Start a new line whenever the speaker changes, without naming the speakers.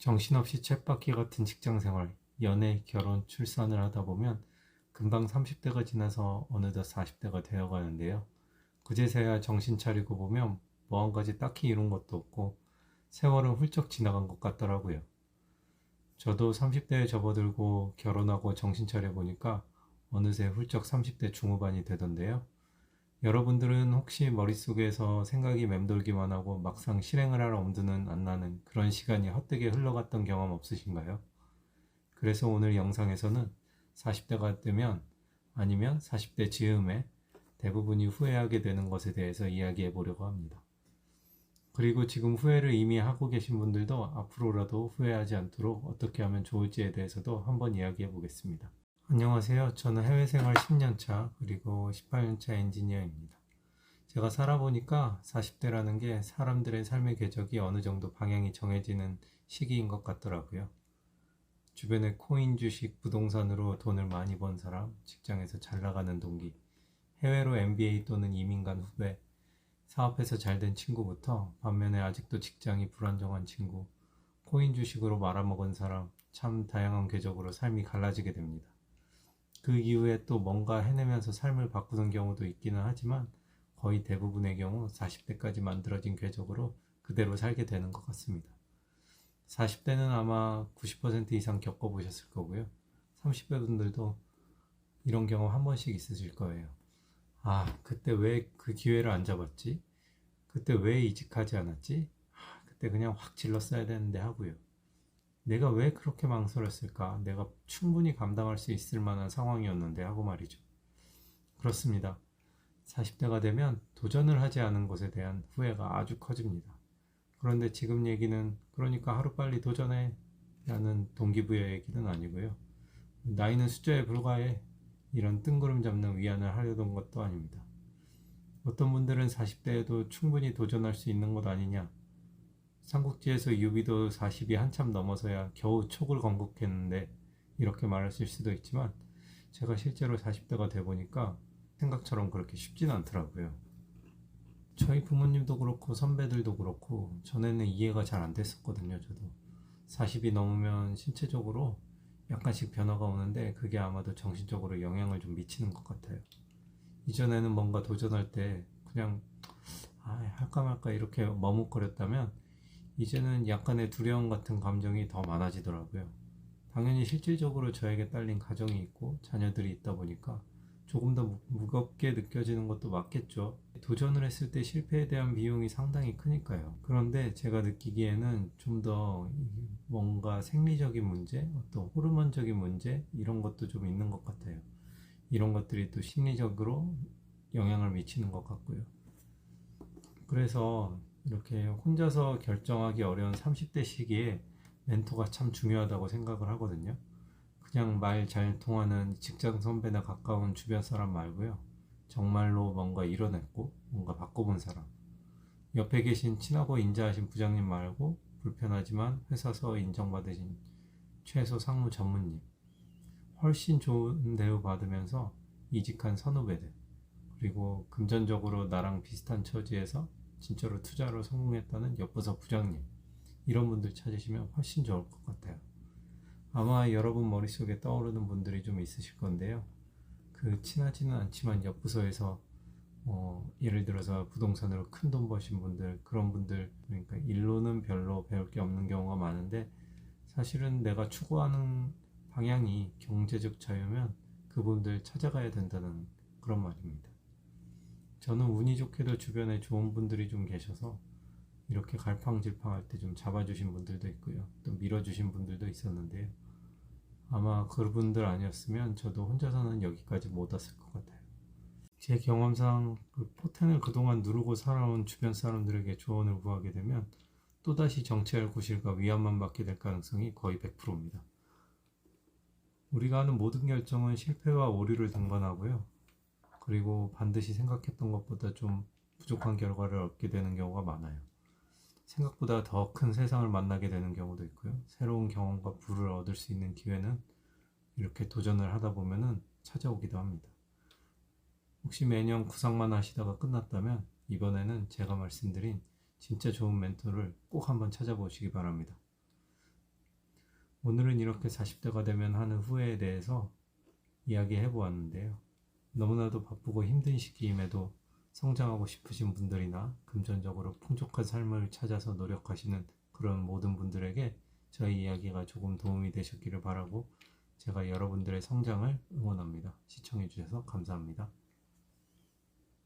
정신없이 쳇바퀴 같은 직장생활, 연애, 결혼, 출산을 하다 보면 금방 30대가 지나서 어느덧 40대가 되어가는데요. 그제서야 정신 차리고 보면 뭐 한 가지 딱히 이룬 것도 없고 세월은 훌쩍 지나간 것 같더라고요. 저도 30대에 접어들고 결혼하고 정신 차려보니까 어느새 훌쩍 30대 중후반이 되던데요. 여러분들은 혹시 머릿속에서 생각이 맴돌기만 하고 막상 실행을 할 엄두는 안 나는 그런 시간이 헛되게 흘러갔던 경험 없으신가요? 그래서 오늘 영상에서는 40대가 되면 아니면 40대 즈음에 대부분이 후회하게 되는 것에 대해서 이야기해 보려고 합니다. 그리고 지금 후회를 이미 하고 계신 분들도 앞으로라도 후회하지 않도록 어떻게 하면 좋을지에 대해서도 한번 이야기해 보겠습니다. 안녕하세요. 저는 해외 생활 10년차 그리고 18년차 엔지니어입니다. 제가 살아보니까 40대라는 게 사람들의 삶의 궤적이 어느 정도 방향이 정해지는 시기인 것 같더라고요. 주변에 코인, 주식, 부동산으로 돈을 많이 번 사람, 직장에서 잘 나가는 동기, 해외로 MBA 또는 이민 간 후배, 사업해서 잘 된 친구부터 반면에 아직도 직장이 불안정한 친구, 코인 주식으로 말아먹은 사람, 참 다양한 궤적으로 삶이 갈라지게 됩니다. 그 이후에 또 뭔가 해내면서 삶을 바꾸는 경우도 있기는 하지만 거의 대부분의 경우 40대까지 만들어진 궤적으로 그대로 살게 되는 것 같습니다. 40대는 아마 90% 이상 겪어보셨을 거고요. 30대 분들도 이런 경험 한 번씩 있으실 거예요. 아, 그때 왜 그 기회를 안 잡았지? 그때 왜 이직하지 않았지? 아, 그때 그냥 확 질렀어야 되는데 하고요. 내가 왜 그렇게 망설였을까? 내가 충분히 감당할 수 있을 만한 상황이었는데 하고 말이죠. 그렇습니다. 40대가 되면 도전을 하지 않은 것에 대한 후회가 아주 커집니다. 그런데 지금 얘기는 그러니까 하루빨리 도전해 라는 동기부여 얘기는 아니고요. 나이는 숫자에 불과해 이런 뜬구름 잡는 위안을 하려던 것도 아닙니다. 어떤 분들은 40대에도 충분히 도전할 수 있는 것 아니냐, 삼국지에서 유비도 40이 한참 넘어서야 겨우 촉을 건국했는데 이렇게 말하실 수도 있지만 제가 실제로 40대가 돼 보니까 생각처럼 그렇게 쉽진 않더라고요. 저희 부모님도 그렇고 선배들도 그렇고 전에는 이해가 잘 안 됐었거든요. 저도 40이 넘으면 신체적으로 약간씩 변화가 오는데 그게 아마도 정신적으로 영향을 좀 미치는 것 같아요. 이전에는 뭔가 도전할 때 그냥 할까 말까 이렇게 머뭇거렸다면 이제는 약간의 두려움 같은 감정이 더 많아지더라고요. 당연히 실질적으로 저에게 딸린 가정이 있고 자녀들이 있다 보니까 조금 더 무겁게 느껴지는 것도 맞겠죠. 도전을 했을 때 실패에 대한 비용이 상당히 크니까요. 그런데 제가 느끼기에는 좀 더 뭔가 생리적인 문제, 어떤 호르몬적인 문제 이런 것도 좀 있는 것 같아요. 이런 것들이 또 심리적으로 영향을 미치는 것 같고요. 그래서 이렇게 혼자서 결정하기 어려운 30대 시기에 멘토가 참 중요하다고 생각을 하거든요. 그냥 말 잘 통하는 직장 선배나 가까운 주변 사람 말고요. 정말로 뭔가 이뤄냈고 뭔가 바꿔본 사람. 옆에 계신 친하고 인자하신 부장님 말고 불편하지만 회사서 인정받으신 최소 상무 전무님. 훨씬 좋은 대우 받으면서 이직한 선후배들. 그리고 금전적으로 나랑 비슷한 처지에서 진짜로 투자로 성공했다는 옆부서 부장님. 이런 분들 찾으시면 훨씬 좋을 것 같아요. 아마 여러분 머릿속에 떠오르는 분들이 좀 있으실 건데요. 그 친하지는 않지만 옆부서에서 예를 들어서 부동산으로 큰 돈 버신 분들, 그런 분들, 그러니까 일로는 별로 배울 게 없는 경우가 많은데 사실은 내가 추구하는 방향이 경제적 자유면 그분들 찾아가야 된다는 그런 말입니다. 저는 운이 좋게도 주변에 좋은 분들이 좀 계셔서 이렇게 갈팡질팡할 때 좀 잡아주신 분들도 있고요. 또 밀어주신 분들도 있었는데요. 아마 그분들 아니었으면 저도 혼자서는 여기까지 못 왔을 것 같아요. 제 경험상 그 포텐을 그동안 누르고 살아온 주변 사람들에게 조언을 구하게 되면 또다시 정체할 구실과 위안만 받게 될 가능성이 거의 100%입니다. 우리가 하는 모든 결정은 실패와 오류를 동반하고요. 그리고 반드시 생각했던 것보다 좀 부족한 결과를 얻게 되는 경우가 많아요. 생각보다 더 큰 세상을 만나게 되는 경우도 있고요. 새로운 경험과 부를 얻을 수 있는 기회는 이렇게 도전을 하다 보면은 찾아오기도 합니다. 혹시 매년 구상만 하시다가 끝났다면 이번에는 제가 말씀드린 진짜 좋은 멘토를 꼭 한번 찾아보시기 바랍니다. 오늘은 이렇게 40대가 되면 하는 후회에 대해서 이야기해 보았는데요. 너무나도 바쁘고 힘든 시기임에도 성장하고 싶으신 분들이나 금전적으로 풍족한 삶을 찾아서 노력하시는 그런 모든 분들에게 저희 이야기가 조금 도움이 되셨기를 바라고 제가 여러분들의 성장을 응원합니다. 시청해 주셔서 감사합니다.